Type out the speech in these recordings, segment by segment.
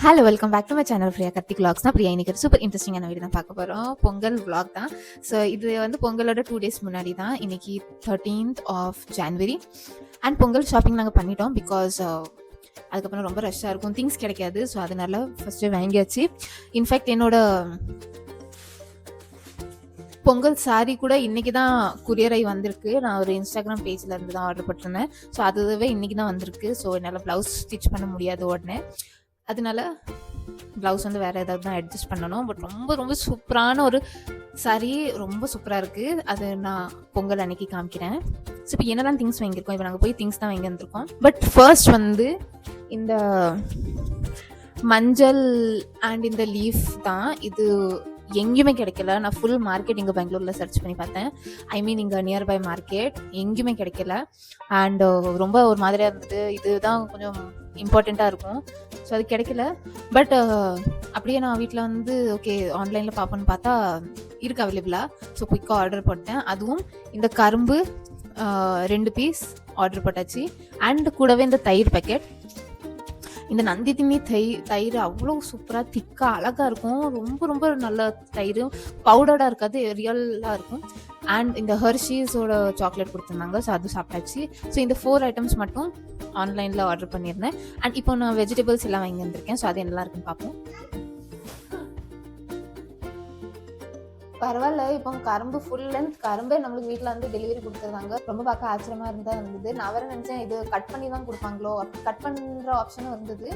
Hello, welcome back to my channel Priya Karthik vlogs. நான் பிரியா இன்னைக்கு super இன்ட்ரெஸ்டிங்கான வீடியோ தான் பார்க்க போகிறோம். பொங்கல் vlog தான். ஸோ இது வந்து பொங்கலோட 2 days முன்னாடி தான். இன்னைக்கு 13th of January. And Pongal shopping நாங்கள் பண்ணிட்டோம். பிகாஸ் அதுக்கப்புறம் ரொம்ப ரஷ்ஷாக இருக்கும், திங்ஸ் கிடைக்காது. ஸோ அதனால ஃபஸ்ட்டு வாங்கியாச்சு. இன்ஃபேக்ட் என்னோட பொங்கல் சாரி கூட இன்னைக்கு தான் குரியர் ஆகி வந்திருக்கு. நான் ஒரு இன்ஸ்டாகிராம் பேஜில் இருந்து தான் ஆர்டர் போட்டிருந்தேன். ஸோ அதுவே இன்னைக்கு தான் வந்திருக்கு. ஸோ என்னால் ப்ளவுஸ் ஸ்டிச் பண்ண முடியாது உடனே. அதனால ப்ளவுஸ் வந்து வேறு ஏதாவது தான் அட்ஜஸ்ட் பண்ணணும். பட் ரொம்ப ரொம்ப சூப்பரான ஒரு சாரி, ரொம்ப சூப்பராக இருக்குது. அது நான் பொங்கல் அன்னைக்கு காமிக்கிறேன். ஸோ இப்போ என்னெல்லாம் திங்ஸ் வாங்கியிருக்கோம், இப்போ நாங்கள் போய் திங்ஸ் தான் வாங்கி வந்திருக்கோம். பட் ஃபர்ஸ்ட் வந்து இந்த மஞ்சள் அண்ட் இந்த லீஃப் தான். இது எங்கேயுமே கிடைக்கல. நான் ஃபுல் மார்க்கெட் இங்கே பெங்களூரில் சர்ச் பண்ணி பார்த்தேன். ஐ மீன் இங்கே நியர்பை மார்க்கெட் எங்கேயுமே கிடைக்கல. அண்ட் ரொம்ப ஒரு மாதிரியாக இருந்தது. இதுதான் கொஞ்சம் இம்பார்ட்டண்ட்டாக இருக்கும். ஸோ அது கிடைக்கல. பட் அப்படியே நான் வீட்டில் வந்து ஓகே ஆன்லைனில் பார்ப்போன்னு பார்த்தா இருக்குது அவைலபிளாக. ஸோ குயிக்காக ஆர்டர் போட்டேன். அதுவும் இந்த கரும்பு 2 பீஸ் ஆர்டர் போட்டாச்சு. அண்ட் கூடவே இந்த தயிர் பேக்கெட். இந்த நந்தினி தயிர் அவ்வளோ சூப்பராக திக்காக அழகாக இருக்கும். ரொம்ப ரொம்ப நல்ல தயிர், பவுடர்டாக இருக்காது, ரியலாக இருக்கும். அண்ட் இந்த ஹெர்ஷீஸோட சாக்லேட் கொடுத்துருந்தாங்க. ஸோ அது சாப்பிட்டாச்சு. ஸோ இந்த 4 ஐட்டம்ஸ் மட்டும் ஆன்லைனில் ஆர்டர் பண்ணியிருந்தேன். அண்ட் இப்போ நான் வெஜிடபிள்ஸ் எல்லாம் வாங்கி வந்திருக்கேன். ஸோ அது என்னெல்லாம் இருக்குன்னு பார்ப்போம். பரவாயில்ல, இப்போ கரும்பு ஃபுல் லென்த் கரும்பே நம்மளுக்கு வீட்டில் வந்து டெலிவரி கொடுத்துருந்தாங்க. ரொம்ப பார்க்க ஆச்சரியமாக இருந்தது. நான் வேறு நினச்சேன் இது கட் பண்ணி தான் கொடுப்பாங்களோ, அப்படி கட் பண்ணுற ஆப்ஷனும் இருந்தது.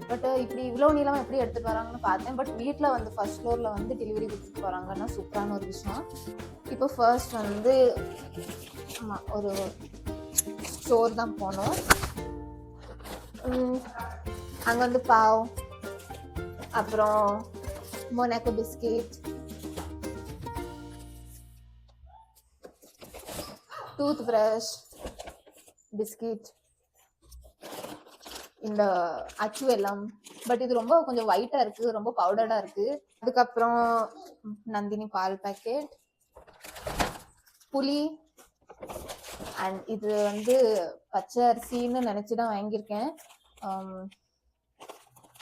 பட் இப்படி இவ்வளோ நீளமாக எப்படி எடுத்துகிட்டு வராங்கன்னு பார்த்தேன். பட் வீட்டில் வந்து ஃபர்ஸ்ட் ஃப்ளோரில் வந்து டெலிவரி கொடுத்துட்டு போகிறாங்கன்னா சூப்பரான ஒரு விஷயம். இப்போ ஃபர்ஸ்ட் வந்து ஒரு ஸ்டோர் தான் போனோம். அங்கே வந்து பாவ், அப்புறம் Monaco biscuit, tooth brush, biscuit, இந்த அச்சு வெல்லம். பட் இது ரொம்ப கொஞ்சம் ஒயிட்டாக இருக்குது, ரொம்ப பவுடர்டாக இருக்குது. அதுக்கப்புறம் நந்தினி பால் பேக்கெட், புளி. அண்ட் இது வந்து பச்சை அரிசின்னு நினச்சி தான் வாங்கியிருக்கேன்.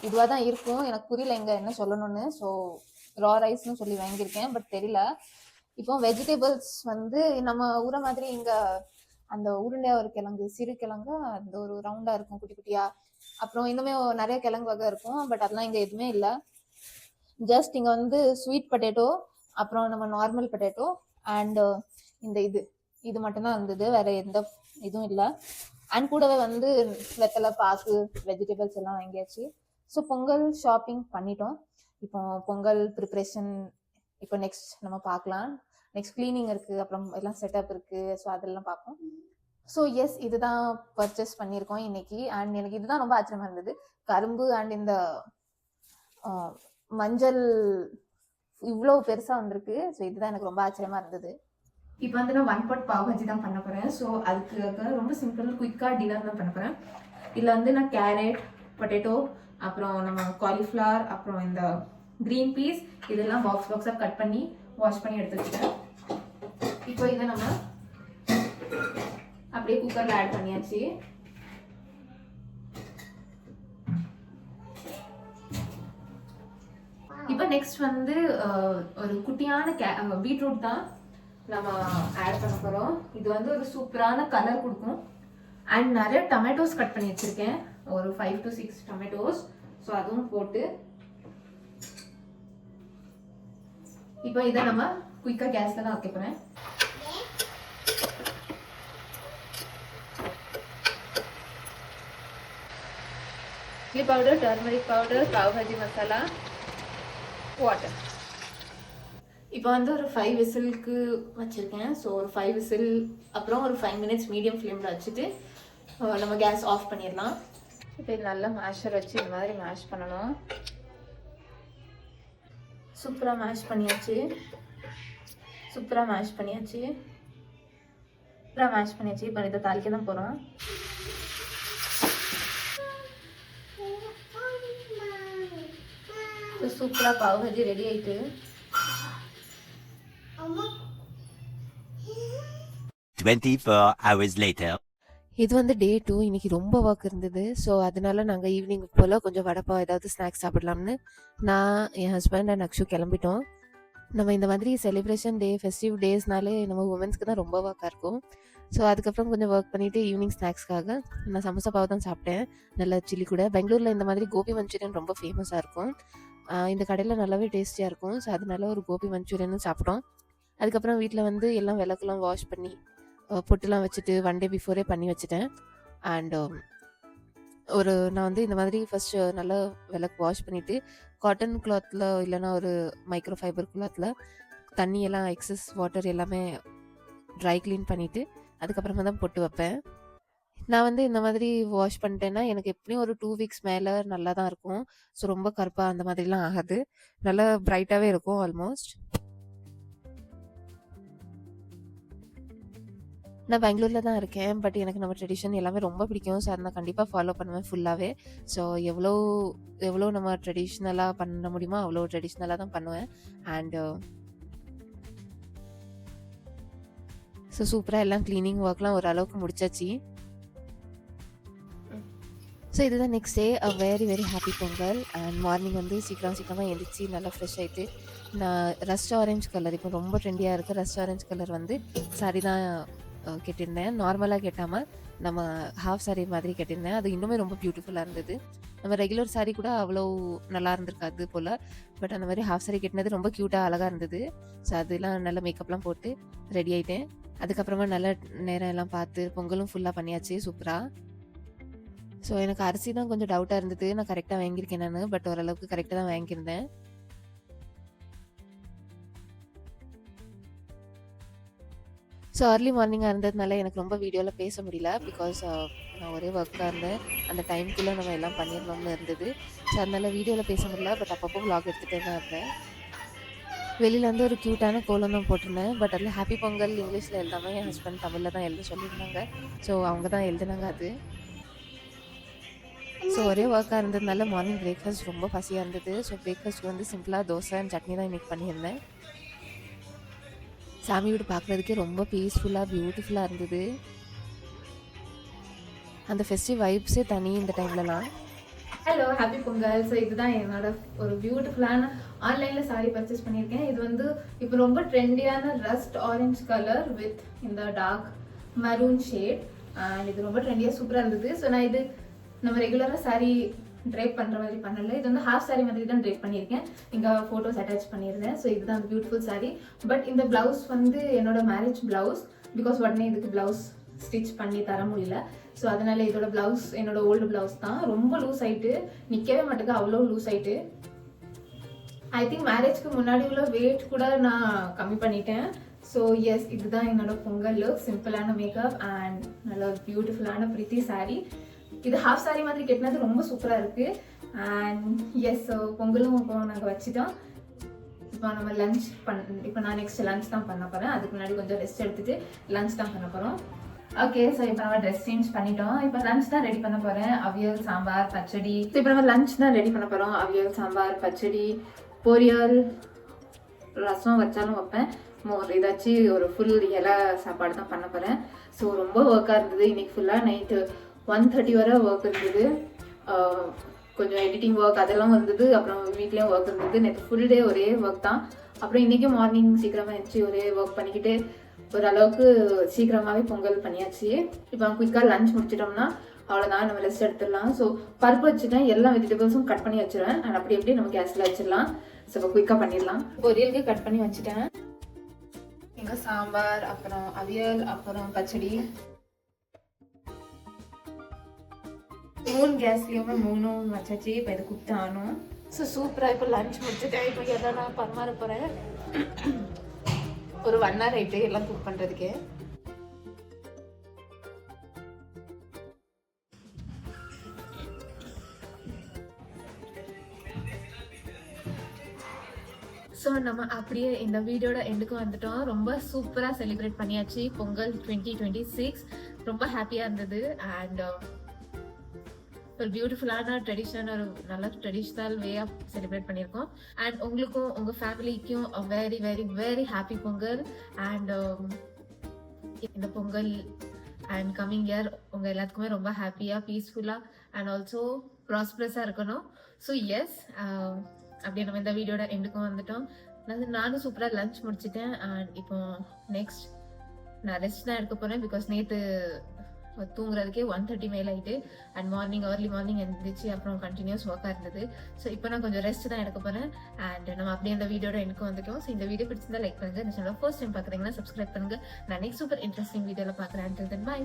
இதுவாக தான் இருக்கும், எனக்கு புரியல இங்கே என்ன சொல்லணும்னு. ஸோ ரா ரைஸ்னு சொல்லி வாங்கியிருக்கேன், பட் தெரியல. இப்போ வெஜிடபிள்ஸ் வந்து நம்ம ஊரை மாதிரி இங்கே அந்த உருண்டையாக ஒரு கிழங்கு, சிறு கிழங்கு, அந்த ஒரு ரவுண்டாக இருக்கும் குட்டி குட்டியாக. அப்புறம் இன்னுமே நிறைய கிழங்கு வகை இருக்கும். பட் அதெல்லாம் இங்கே எதுவுமே இல்லை. ஜஸ்ட் இங்கே வந்து ஸ்வீட் பொட்டேட்டோ, அப்புறம் நம்ம நார்மல் பொட்டேட்டோ அண்ட் இந்த இது மட்டும்தான் இருந்தது. வேறு எந்த இதுவும் இல்லை. அண்ட் கூடவே வந்து வெத்தலை பாக்கு, வெஜிடபிள்ஸ் எல்லாம் வாங்கியாச்சு. ஸோ பொங்கல் ஷாப்பிங் பண்ணிட்டோம். இப்போ பொங்கல் ப்ரிப்ரேஷன் இப்போ நெக்ஸ்ட் நம்ம பார்க்கலாம். நெக்ஸ்ட் க்ளீனிங் இருக்குது, அப்புறம் எல்லாம் செட்டப் இருக்குது. ஸோ அதெல்லாம் பார்ப்போம். ஸோ எஸ், இதுதான் பர்ச்சேஸ் பண்ணியிருக்கோம் இன்னைக்கு. அண்ட் எனக்கு இதுதான் ரொம்ப ஆச்சரியமாக இருந்தது. கரும்பு அண்ட் இந்த மஞ்சள் இவ்வளோ பெருசாக வந்திருக்கு. ஸோ இதுதான் எனக்கு ரொம்ப ஆச்சரியமாக இருந்தது. இப்போ வந்து நான் 1 pot பாவ் பாஜி தான் பண்ண போகிறேன். ஸோ அதுக்கு ரொம்ப சிம்பிள் குயிக்காக டின்னர் தான் பண்ண போகிறேன். இதில் வந்து நான் கேரட், பொட்டேட்டோ, அப்புறம் நம்ம காலிஃப்ளவர், அப்புறம் இந்த க்ரீன் பீஸ் இதெல்லாம் பாக்ஸாக கட் பண்ணி வாஷ் பண்ணி எடுத்து வச்சுட்டேன். இப்போ இதை நம்ம அப்படியே குக்கரில் ஆட் பண்ணியாச்சு. இப்போ நெக்ஸ்ட் வந்து ஒரு குட்டியான பீட்ரூட் தான் நம்ம ஆட் பண்ண போகிறோம். இது வந்து ஒரு சூப்பரான கலர் கொடுக்கும். அண்ட் நிறைய டொமேட்டோஸ் கட் பண்ணி வச்சுருக்கேன், ஒரு 5 to 6 டொமேட்டோஸ். ஸோ அதுவும் போட்டு இப்போ இதை நம்ம குயிக்காக கேஸில் தான் வைக்க போகிறேன். Chilli powder, turmeric powder, pav bhaji masala, water. இப்போ வந்து ஒரு 5 விசிலுக்கு வச்சுருக்கேன். ஸோ ஒரு 5 விசில், அப்புறம் ஒரு 5 minutes மீடியம் ஃப்ளேமில் வச்சுட்டு நம்ம கேஸ் ஆஃப் பண்ணிடலாம். இப்போ இது நல்லா மேஷர் வச்சு இந்த மாதிரி மேஷ் பண்ணணும். சூப்பராக மேஷ் பண்ணியாச்சு. இப்போ இதை தாளிக்க தான் போகிறோம். சூப்பராக பாவ் பாஜி ரெடி ஆயிட்டு. 24 hours later. இது வந்து டே 2 இன்னைக்கு ரொம்ப ஒர்க் இருந்தது. ஸோ, அதனால நாங்க ஈவினிங் போல கொஞ்சம் வடப்பா ஏதாவது ஸ்நாக்ஸ் சாப்பிடலாம்னு நான், என் ஹஸ்பண்ட் அண்ட் அக்ஷு கிளம்பிட்டோம். நம்ம இந்த மாதிரி செலிப்ரேஷன் டே, ஃபெஸ்டிவ் டேஸ்னாலே நம்ம உமன்ஸ்க்கு தான் ரொம்ப ஒர்க்கா இருக்கும். ஸோ, அதுக்கப்புறம் கொஞ்சம் ஒர்க் பண்ணிட்டு ஈவினிங் ஸ்நாக்ஸ்க்காக நான் சமோசா பாவ் தான் சாப்பிட்டேன். நல்ல சில்லி கூட. பெங்களூர்ல இந்த மாதிரி கோபி மஞ்சூரியன் ரொம்ப ஃபேமஸா இருக்கும். இந்த கடையில நல்லாவே டேஸ்டியா இருக்கும். ஸோ, அதனால ஒரு கோபி மஞ்சூரியனும் சாப்பிட்டோம். அதுக்கப்புறம் வீட்ல வந்து எல்லாம் விளக்குலாம் வாஷ் பண்ணி பொட்டுலாம் வச்சுட்டு 1 டே பிஃபோரே பண்ணி வச்சுட்டேன். அண்ட் நான் வந்து இந்த மாதிரி ஃபர்ஸ்ட் நல்லா விளக்கு வாஷ் பண்ணிட்டு காட்டன் கிளாத்ல இல்லைன்னா ஒரு மைக்ரோ ஃபைபர் கிளாத்ல தண்ணி எல்லாம் எக்ஸஸ் வாட்டர் எல்லாமே ட்ரை க்ளீன் பண்ணிட்டு அதுக்கப்புறமா தான் பொட்டு வைப்பேன். நான் வந்து இந்த மாதிரி வாஷ் பண்ணிட்டேன்னா எனக்கு எப்படியும் ஒரு 2 வீக்ஸ் மேலே நல்லா தான் இருக்கும். ஸோ ரொம்ப கருப்பா அந்த மாதிரிலாம் ஆகாது. நல்லா பிரைட்டாகவே இருக்கும் ஆல்மோஸ்ட். நான் பெங்களூர்ல தான் இருக்கேன். பட் எனக்கு நம்ம ட்ரெடிஷன் எல்லாமே ரொம்ப பிடிக்கும். ஸோ அதை நான் கண்டிப்பாக ஃபாலோ பண்ணுவேன் ஃபுல்லாகவே. ஸோ எவ்வளோ எவ்வளோ நம்ம ட்ரெடிஷ்னலாக பண்ண முடியுமோ அவ்வளோ ட்ரெடிஷ்னலாக தான் பண்ணுவேன். அண்டு ஸோ சூப்பராக எல்லாம் க்ளீனிங் ஒர்க்லாம் ஓரளவுக்கு முடிச்சாச்சு. ஸோ இதுதான் next day very very happy Pongal. And morning வந்து சீக்கிரமாக எழுந்திரிச்சு நல்லா ஃப்ரெஷ் ஆகிட்டு நான் ரஸ்ட் ஆரஞ்ச் கலர் இப்போ ரொம்ப ட்ரெண்டியாக இருக்குது. ரஸ்ட் ஆரஞ்ச் கலர் வந்து சாரி தான் கட்டியிருந்தேன். நார்மலாக கட்டாமல் நம்ம ஹாஃப் சாரி மாதிரி கட்டியிருந்தேன். அது இன்னுமே ரொம்ப பியூட்டிஃபுல்லாக இருந்தது. நம்ம ரெகுலர் சாரி கூட அவ்வளோ நல்லா இருந்திருக்காது போல். பட் அந்த மாதிரி ஹாஃப் சாரி கட்டினது ரொம்ப க்யூட்டாக அழகாக இருந்தது. ஸோ அதெல்லாம் நல்லா மேக்கப்லாம் போட்டு ரெடி ஆகிட்டேன். அதுக்கப்புறமா நல்ல நேரம் எல்லாம் பார்த்து பொங்கலும் ஃபுல்லாக பண்ணியாச்சு சூப்பராக. ஸோ எனக்கு அரிசி தான் கொஞ்சம் டவுட்டாக இருந்தது. நான் கரெக்டாக வாங்கியிருக்கேன் நான். பட் ஓரளவுக்கு கரெக்டாக தான் வாங்கியிருந்தேன். ஸோ அர்லி மார்னிங்காக இருந்ததுனால எனக்கு ரொம்ப வீடியோவில் பேச முடியல. பிகாஸ் நான் ஒரே ஒர்க்காக இருந்தேன். அந்த டைமுக்குள்ளே நம்ம எல்லாம் பண்ணிடணும்னு இருந்தது. ஸோ அதனால் வீடியோவில் பேச முடியல. பட் அப்பப்போ vlog எடுத்துகிட்டே தான் இருந்தேன். வெளியில் வந்து ஒரு க்யூட்டான கோலம் தான் போட்டிருந்தேன். பட் அதில் ஹாப்பி பொங்கல் இங்கிலீஷில் எழுதாமல் என் ஹஸ்பண்ட் தமிழில் தான் எழுத சொல்லியிருந்தாங்க. ஸோ அவங்க தான் எழுதுனாங்க அது. ஸோ ஒரே ஒர்க்காக இருந்ததுனால மார்னிங் பிரேக்ஃபாஸ்ட் ரொம்ப பசியாக இருந்தது. ஸோ பிரேக்ஃபாஸ்ட்டுக்கு வந்து சிம்பிளாக தோசை அண்ட் சட்னி தான் இன்றைக்கி பண்ணியிருந்தேன். சாமி வீடு பார்க்குறதுக்கே ரொம்ப பீஸ்ஃபுல்லாக பியூட்டிஃபுல்லாக இருந்தது. அந்த ஃபெஸ்டிவ் வைப்ஸே தனி இந்த டைம்லலாம். Hello happy Pongal. ஸோ இதுதான் என்னோட ஒரு பியூட்டிஃபுல்லான ஆன்லைனில் சாரி பர்ச்சேஸ் பண்ணியிருக்கேன். இது வந்து இப்போ ரொம்ப ட்ரெண்டியான ரஸ்ட் ஆரஞ்ச் கலர் வித் இந்த டார்க் மரூன் ஷேட். அண்ட் இது ரொம்ப ட்ரெண்டியாக சூப்பராக இருந்தது. ஸோ நான் இது நம்ம ரெகுலராக சாரி ட்ரைப் பண்ணுற மாதிரி பண்ணலை. இது வந்து ஹாஃப் சாரி மாதிரி தான் ட்ரைப் பண்ணியிருக்கேன். இங்கே ஃபோட்டோஸ் அட்டாச் பண்ணியிருந்தேன். ஸோ இதுதான் அந்த பியூட்டிஃபுல் சாரி. பட் இந்த ப்ளவுஸ் வந்து என்னோட மேரேஜ் ப்ளவுஸ். பிகாஸ் உடனே இதுக்கு ப்ளவுஸ் ஸ்டிச் பண்ணி தர முடியல. ஸோ அதனால இதோட ப்ளவுஸ் என்னோட ஓல்டு ப்ளவுஸ் தான். ரொம்ப லூஸ் ஆகிட்டு நிற்கவே மாட்டேங்க, அவ்வளோ லூஸ் ஆகிட்டு. ஐ திங்க் மேரேஜ்க்கு முன்னாடி உள்ள வெயிட் கூட நான் கம்மி பண்ணிட்டேன். ஸோ எஸ், இதுதான் என்னோட பொங்கல் லுக். சிம்பிளான மேக்கப் அண்ட் நல்ல ஒரு பியூட்டிஃபுல்லான பிரித்தி சாரி. இது ஹாஃப் சாரி மாதிரி கட்டினது ரொம்ப சூப்பராக இருக்குது. அண்ட் எஸ், ஸோ பொங்கலும் இப்போ நாங்கள் வச்சுட்டோம். இப்போ நம்ம லஞ்ச் இப்போ நான் நெக்ஸ்ட் லஞ்ச் தான் பண்ண போகிறேன். அதுக்கு முன்னாடி கொஞ்சம் ரெஸ்ட் எடுத்துகிட்டு லஞ்ச் தான் பண்ண போகிறோம். ஓகே, ஸோ இப்போ நம்ம ட்ரெஸ் சேஞ்ச் பண்ணிட்டோம். இப்போ லஞ்ச் தான் ரெடி பண்ண போகிறேன். அவியல், சாம்பார், பச்சடி. ஸோ இப்போ நம்ம லஞ்ச் தான் ரெடி பண்ண போகிறோம். அவியல், சாம்பார், பச்சடி, பொரியல், ரசம் வச்சாலும் வைப்பேன். மோர் ஏதாச்சும் ஒரு ஃபுல் இலை சாப்பாடு தான் பண்ண போகிறேன். ஸோ ரொம்ப ஒர்க்காக இருந்தது இன்னைக்கு ஃபுல்லாக. நைட்டு 1:30 வரை ஒர்க் இருந்தது. கொஞ்சம் எடிட்டிங் ஒர்க் அதெல்லாம் இருந்தது. அப்புறம் வீட்லேயும் ஒர்க் இருந்தது. நேற்று ஃபுல் டே ஒரே ஒர்க் தான். அப்புறம் இன்றைக்கும் மார்னிங் சீக்கிரமாக எழுந்துச்சி ஒரே ஒர்க் பண்ணிக்கிட்டு ஓரளவுக்கு சீக்கிரமாகவே பொங்கல் பண்ணியாச்சு. இப்போ குயிக்காக லஞ்ச் முடிச்சிட்டோம்னா அவ்வளோதான், நம்ம ரெஸ்ட் எடுத்துடலாம். ஸோ பருப்பு வச்சுட்டேன், எல்லா வெஜிடபிள்ஸும் கட் பண்ணி வச்சுருவேன். அண்ட் அப்படி எப்படி நம்ம கேஸில் வச்சிடலாம். ஸோ இப்போ குயிக்காக பண்ணிடலாம். பொரியலுக்கு கட் பண்ணி வச்சுட்டேன். இங்கே சாம்பார், அப்புறம் அவியல், அப்புறம் பச்சடி. 3 கேஸ்லேயுமே 3 வச்சாச்சு. இப்போ இது குக் ஆகணும். ஸோ சூப்பராக இப்போ லஞ்ச் முடிச்சுட்டேன். இப்போ எல்லாம் நான் பரிமாற போகிறேன். ஒரு 1 hour ஆயிட்டு எல்லாம் குக் பண்ணுறதுக்கு. ஸோ நம்ம அப்படியே இந்த வீடியோட எண்டுக்கு வந்துட்டோம். ரொம்ப சூப்பராக செலிப்ரேட் பண்ணியாச்சு பொங்கல் 2026. ரொம்ப ஹாப்பியாக இருந்தது. அண்ட் ஒரு பியூட்டிஃபுல்லான ட்ரெடிஷனான ஒரு நல்ல ட்ரெடிஷ்னல் வே ஆஃப் செலிப்ரேட் பண்ணியிருக்கோம். அண்ட் உங்களுக்கும் உங்கள் ஃபேமிலிக்கும் very very very happy Pongal. And இந்த பொங்கல் அண்ட் கம்மிங் இயர் உங்கள் எல்லாத்துக்குமே ரொம்ப ஹாப்பியாக பீஸ்ஃபுல்லாக அண்ட் ஆல்சோ ப்ராஸ்பரஸாக இருக்கணும். ஸோ எஸ், அப்படியே நம்ம இந்த வீடியோட எண்டுக்கும் வந்துட்டோம். நானும் சூப்பராக லஞ்ச் முடிச்சிட்டேன். அண்ட் இப்போ நெக்ஸ்ட் நான் ரெஸ்ட் தான் எடுக்க போகிறேன். பிகாஸ் நேற்று தூங்குறதுக்கே 1:30 மேல் ஆகிட்டு அண்ட் மார்னிங் ஏர்லி மார்னிங் எழுந்திரிச்சு அப்புறம் கண்டினியூஸ் ஒர்க்காக இருந்தது. ஸோ இப்போ நான் கொஞ்சம் ரெஸ்ட் தான் எடுக்க போகிறேன். அண்ட் நம்ம அப்படியே அந்த வீடியோட எனக்கு வந்துட்டோம். ஸோ இந்த வீடியோ பிடிச்சிருந்தா லைக் பண்ணுங்கள். இந்த சேனல் ஃபர்ஸ்ட் டைம் பார்க்குறீங்கன்னா சப்ஸ்கிரைப் பண்ணுங்கள். நான் நெக்ஸ்ட் சூப்பர் இன்ட்ரெஸ்டிங் வீடியோவில் பார்க்குறேன். Until then, bye.